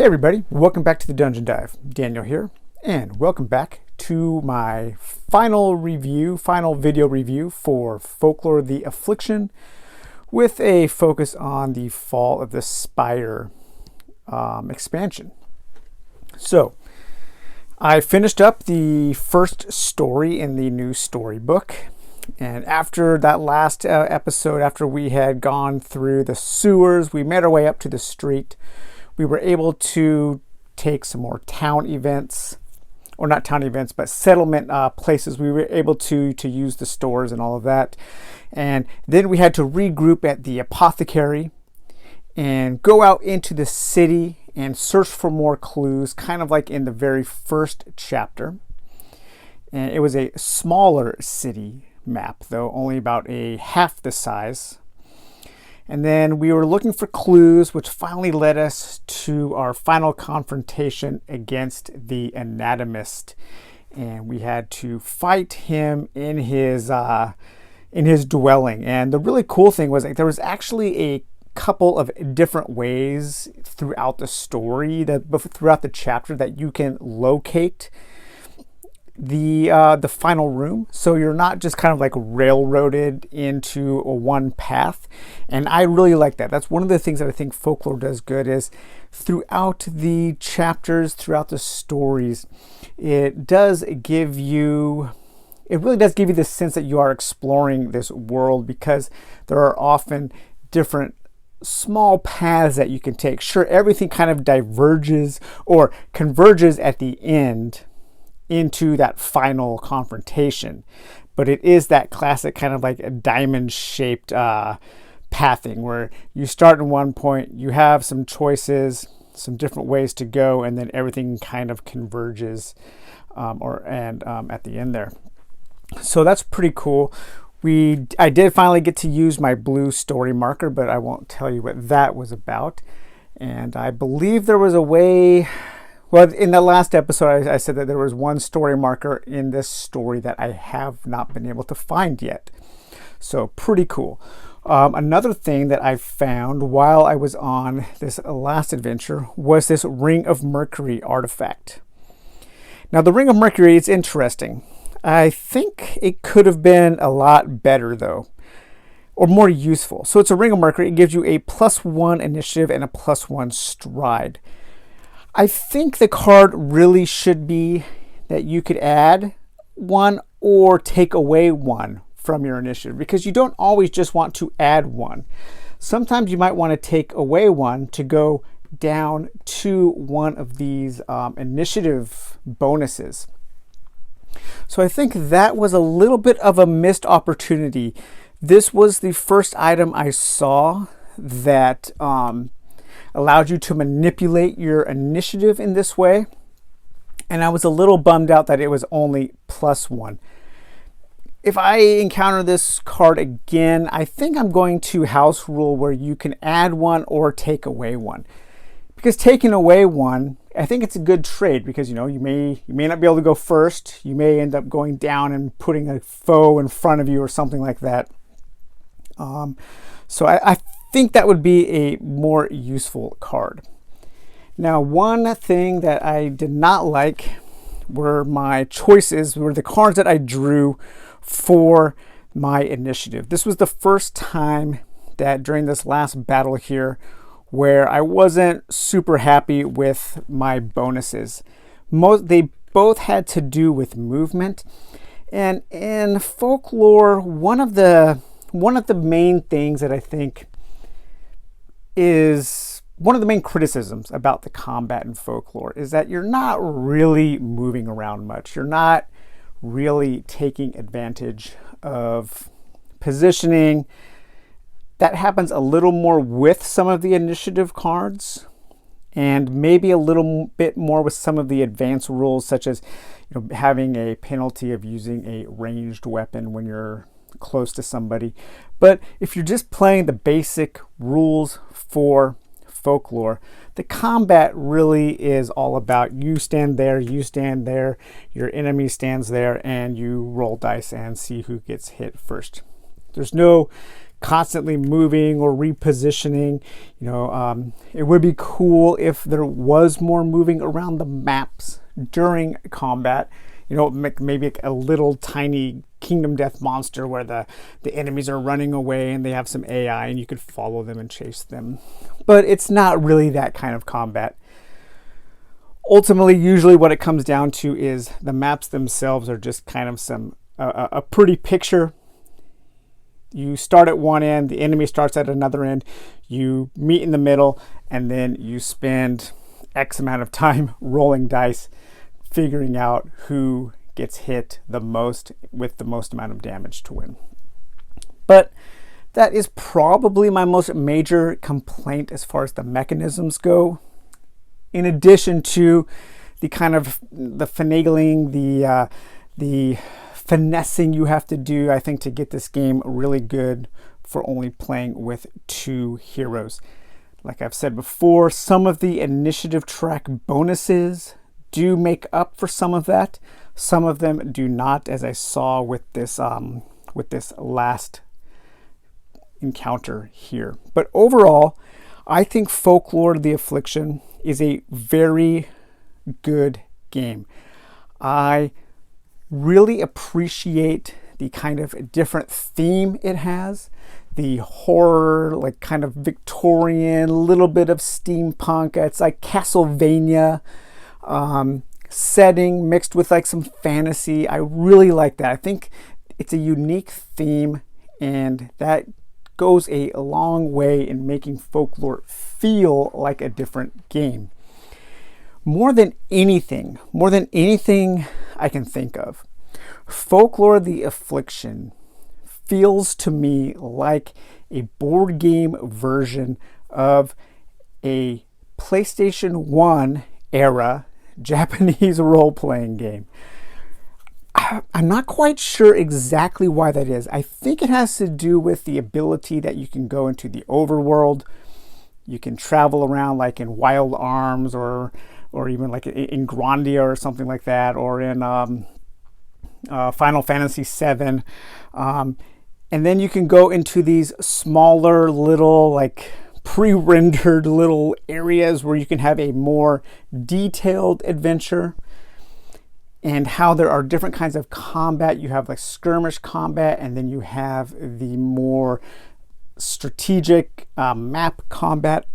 Hey everybody, welcome back to the Dungeon Dive. Daniel here, and welcome back to my final video review for Folklore the Affliction, with a focus on the Fall of the Spire expansion. So, I finished up the first story in the new storybook, and after that last episode, after we had gone through the sewers, we made our way up to the street. We were able to take some more town events, or not town events, but settlement places. We were able to use the stores and all of that. And then we had to regroup at the apothecary and go out into the city and search for more clues, kind of like in the very first chapter. And it was a smaller city map, though, only about a half the size. And then we were looking for clues, which finally led us to our final confrontation against the anatomist. And we had to fight him in his dwelling. And the really cool thing was, like, there was actually a couple of different ways throughout the story, throughout the chapter, that you can locate the final room, so you're not just kind of like railroaded into a one path. And I really like that. That's one of the things that I think Folklore does good, is throughout the chapters, throughout the stories, it really does give you the sense that you are exploring this world, because there are often different small paths that you can take. Sure, everything kind of diverges or converges at the end into that final confrontation, but it is that classic kind of like a diamond shaped pathing, where you start in one point, you have some choices, some different ways to go, and then everything kind of converges at the end there. So that's pretty cool. I did finally get to use my blue story marker, but I won't tell you what that was about. And I believe there was a way. Well, in the last episode, I said that there was one story marker in this story that I have not been able to find yet. So pretty cool. Another thing that I found while I was on this last adventure was this Ring of Mercury artifact. Now, the Ring of Mercury is interesting. I think it could have been a lot better, though, or more useful. So it's a Ring of Mercury. It gives you a +1 initiative and a +1 stride. I think the card really should be that you could add one or take away one from your initiative, because you don't always just want to add one. Sometimes you might want to take away one to go down to one of these initiative bonuses. So I think that was a little bit of a missed opportunity. This was the first item I saw that allowed you to manipulate your initiative in this way, and I was a little bummed out that it was only +1. If I encounter this card again, I think I'm going to house rule where you can add one or take away one, because taking away one, I think it's a good trade, because you may not be able to go first. You may end up going down and putting a foe in front of you or something like that. So I think that would be a more useful card. Now, one thing that I did not like were the cards that I drew for my initiative. This was the first time that during this last battle here where I wasn't super happy with my bonuses. They both had to do with movement, and in Folklore, one of the main things that I think is one of the main criticisms about the combat in Folklore is that you're not really moving around much. You're not really taking advantage of positioning. That happens a little more with some of the initiative cards, and maybe a little bit more with some of the advanced rules, such as having a penalty of using a ranged weapon when you're close to somebody. But if you're just playing the basic rules for Folklore, the combat really is all about you stand there, your enemy stands there, and you roll dice and see who gets hit first. There's no constantly moving or repositioning. It would be cool if there was more moving around the maps during combat. Maybe a little tiny Kingdom Death monster where the enemies are running away and they have some AI and you could follow them and chase them. But it's not really that kind of combat. Ultimately, usually what it comes down to is the maps themselves are just kind of a pretty picture. You start at one end, the enemy starts at another end, you meet in the middle, and then you spend X amount of time rolling dice, figuring out who gets hit the most with the most amount of damage to win. But that is probably my most major complaint as far as the mechanisms go. In addition to the kind of the finagling, the finessing you have to do, I think, to get this game really good for only playing with 2 heroes. Like I've said before, some of the initiative track bonuses do make up for some of that. Some of them do not, as I saw with this last encounter here. But overall, I think Folklore the Affliction is a very good game. I really appreciate the kind of different theme it has. The horror, like kind of Victorian, little bit of steampunk. It's like Castlevania setting mixed with like some fantasy. I really like that. I think it's a unique theme, and that goes a long way in making Folklore feel like a different game. More than anything I can think of, Folklore the Affliction feels to me like a board game version of a PlayStation 1 era Japanese role-playing game. I'm not quite sure exactly why that is. I think it has to do with the ability that you can go into the overworld. You can travel around like in Wild Arms or even like in Grandia or something like that, or in Final Fantasy VII. And then you can go into these smaller little like pre-rendered little areas where you can have a more detailed adventure, and how there are different kinds of combat. You have like skirmish combat, and then you have the more strategic map combat,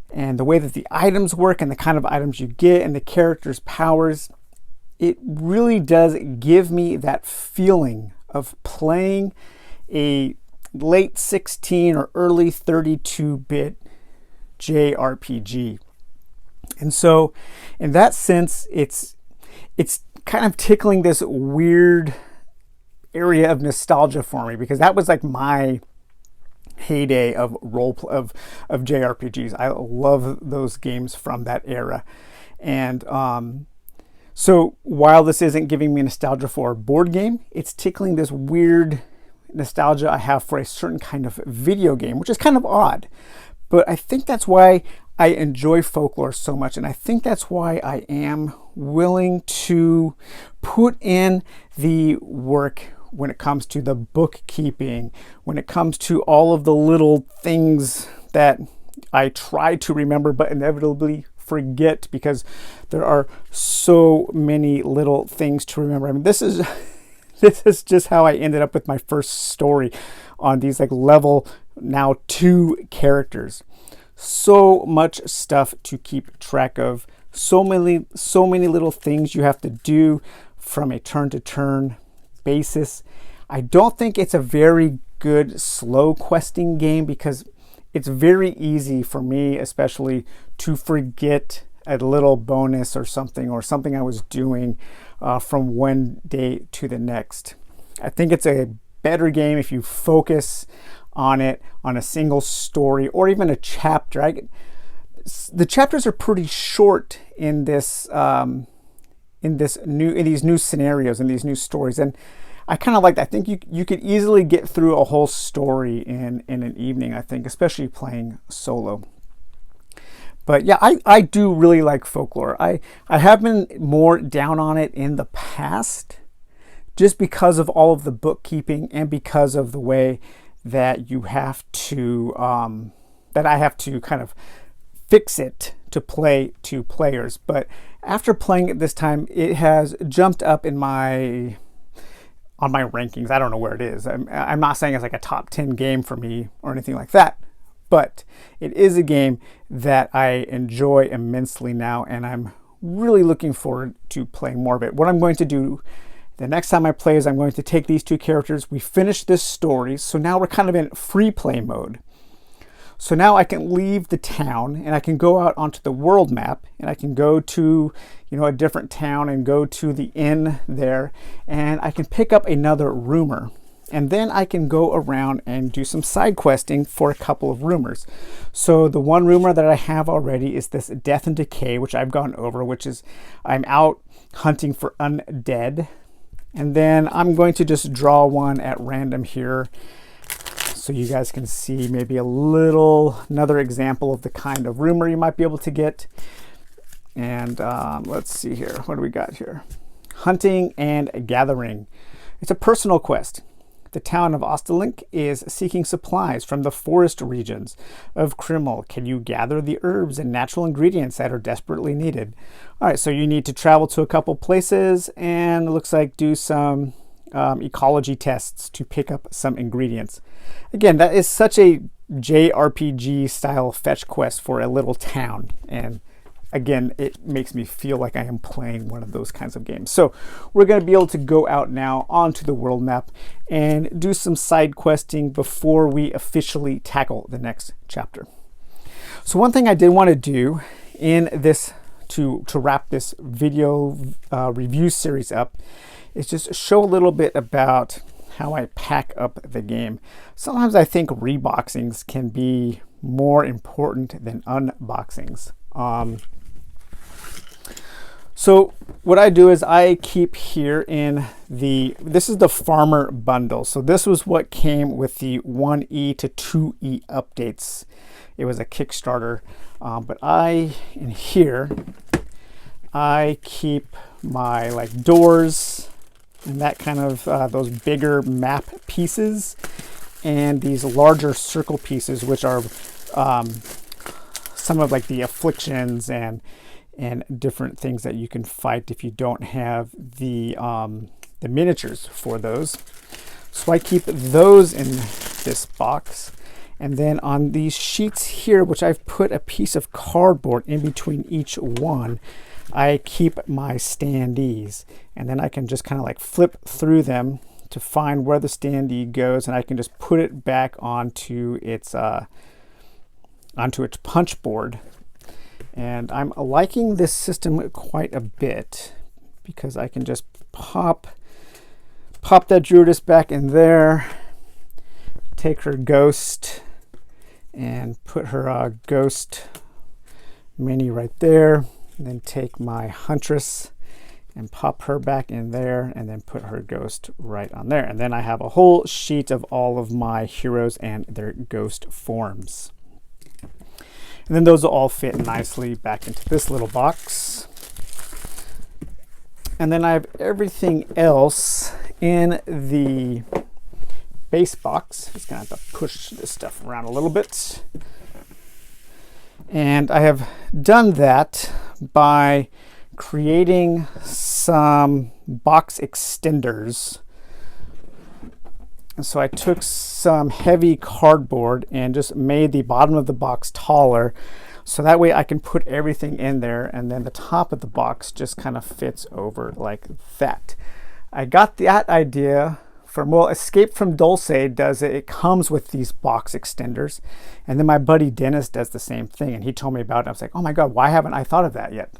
and the way that the items work and the kind of items you get and the characters' powers. It really does give me that feeling of playing a late 16 or early 32-bit JRPG. And so in that sense, it's kind of tickling this weird area of nostalgia for me, because that was like my heyday of JRPGs. I love those games from that era. And so while this isn't giving me nostalgia for a board game, it's tickling this weird nostalgia I have for a certain kind of video game, which is kind of odd. But I think that's why I enjoy Folklore so much, and I think that's why I am willing to put in the work when it comes to the bookkeeping, when it comes to all of the little things that I try to remember but inevitably forget, because there are so many little things to remember. I mean, this is just how I ended up with my first story on these like level now 2 characters. So much stuff to keep track of. So many little things you have to do from a turn-to-turn basis. I don't think it's a very good slow questing game, because it's very easy for me, especially, to forget a little bonus or something I was doing from one day to the next. I think it's a better game if you focus on it, on a single story or even a chapter. The chapters are pretty short in these new scenarios, in these new stories, and I kind of like that. I think you could easily get through a whole story in an evening, I think, especially playing solo. But yeah, I do really like Folklore. I have been more down on it in the past, just because of all of the bookkeeping and because of the way that you have to, that I have to kind of fix it to play 2 players. But after playing it this time, it has jumped up in my, on my rankings. I don't know where it is. I'm not saying it's like a top 10 game for me or anything like that, but it is a game that I enjoy immensely now, and I'm really looking forward to playing more of it. What I'm going to do the next time I play is I'm going to take these 2 characters. We finished this story, so now we're kind of in free play mode. So now I can leave the town and I can go out onto the world map, and I can go to, you know, a different town and go to the inn there, and I can pick up another rumor. And then I can go around and do some side questing for a couple of rumors. So the one rumor that I have already is this Death and Decay, which I've gone over, which is I'm out hunting for undead. And then I'm going to just draw one at random here, so you guys can see maybe another example of the kind of rumor you might be able to get. And let's see here. What do we got here? Hunting and Gathering. It's a personal quest. The town of Ostelink is seeking supplies from the forest regions of Krimmel. Can you gather the herbs and natural ingredients that are desperately needed? All right, so you need to travel to a couple places and it looks like do some ecology tests to pick up some ingredients. Again, that is such a JRPG style fetch quest for a little town, and again, it makes me feel like I am playing one of those kinds of games. So we're going to be able to go out now onto the world map and do some side questing before we officially tackle the next chapter. So one thing I did want to do in this, to wrap this video review series up, is just show a little bit about how I pack up the game. Sometimes I think reboxings can be more important than unboxings. So what I do is I keep here in this is the farmer bundle. So this was what came with the 1E to 2E updates. It was a Kickstarter, but in here, I keep my like doors and that kind of those bigger map pieces, and these larger circle pieces, which are some of like the afflictions and different things that you can fight if you don't have the miniatures for those. So I keep those in this box. And then on these sheets here, which I've put a piece of cardboard in between each one, I keep my standees. And then I can just kind of like flip through them to find where the standee goes, and I can just put it back onto its punch board. And I'm liking this system quite a bit because I can just pop that Druidess back in there, take her ghost and put her ghost mini right there, and then take my huntress and pop her back in there, and then put her ghost right on there. And then I have a whole sheet of all of my heroes and their ghost forms. And then those will all fit nicely back into this little box. And then I have everything else in the base box. Just gonna have to push this stuff around a little bit. And I have done that by creating some box extenders. And so I took some heavy cardboard and just made the bottom of the box taller, so that way I can put everything in there, and then the top of the box just kind of fits over like that. I got that idea from, well, Escape from Dulce does it. It comes with these box extenders. And then my buddy Dennis does the same thing, and he told me about it. I was like, oh my God, why haven't I thought of that yet?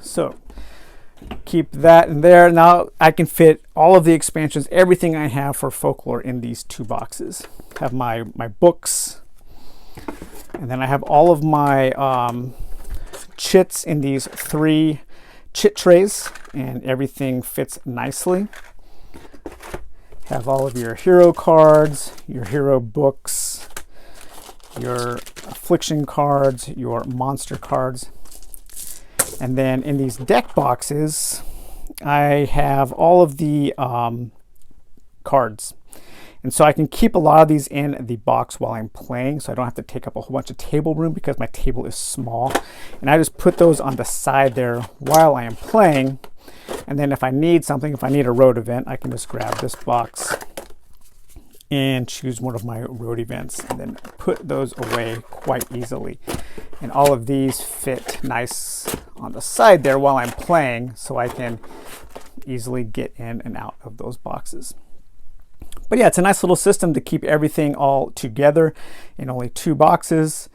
So keep that in there. Now I can fit all of the expansions, everything I have for Folklore in these 2 boxes. I have my books, and then I have all of my chits in these 3 chit trays, and everything fits nicely. Have all of your hero cards, your hero books, your affliction cards, your monster cards. And then in these deck boxes, I have all of the cards. And so I can keep a lot of these in the box while I'm playing, so I don't have to take up a whole bunch of table room because my table is small. And I just put those on the side there while I am playing. And then if I need something, if I need a road event, I can just grab this box and choose one of my road events and then put those away quite easily. And all of these fit nice on the side there while I'm playing, so I can easily get in and out of those boxes. But yeah, it's a nice little system to keep everything all together in only 2 boxes,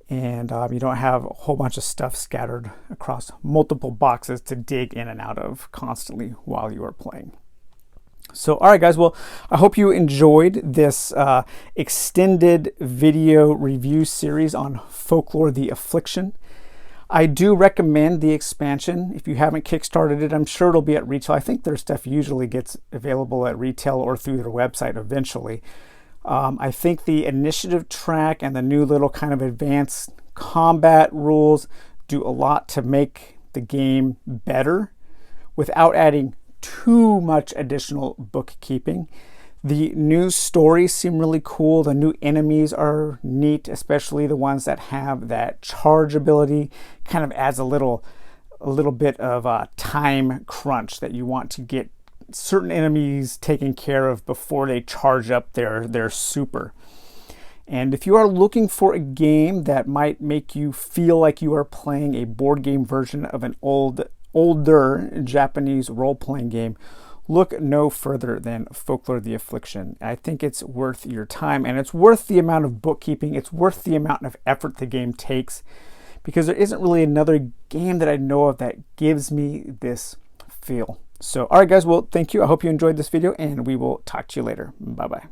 and you don't have a whole bunch of stuff scattered across multiple boxes to dig in and out of constantly while you are playing. So, all right, guys, well, I hope you enjoyed this extended video review series on Folklore the Affliction. I do recommend the expansion. If you haven't kickstarted it, I'm sure it'll be at retail. I think their stuff usually gets available at retail or through their website eventually. I think the initiative track and the new little kind of advanced combat rules do a lot to make the game better without adding too much additional bookkeeping. The new stories seem really cool. The new enemies are neat, especially the ones that have that charge ability. Kind of adds a little bit of a time crunch that you want to get certain enemies taken care of before they charge up their super. And if you are looking for a game that might make you feel like you are playing a board game version of an older Japanese role-playing game, look no further than Folklore the Affliction. I think it's worth your time, and it's worth the amount of bookkeeping. It's worth the amount of effort the game takes, because there isn't really another game that I know of that gives me this feel. So, all right, guys, well, thank you. I hope you enjoyed this video, and we will talk to you later. Bye-bye.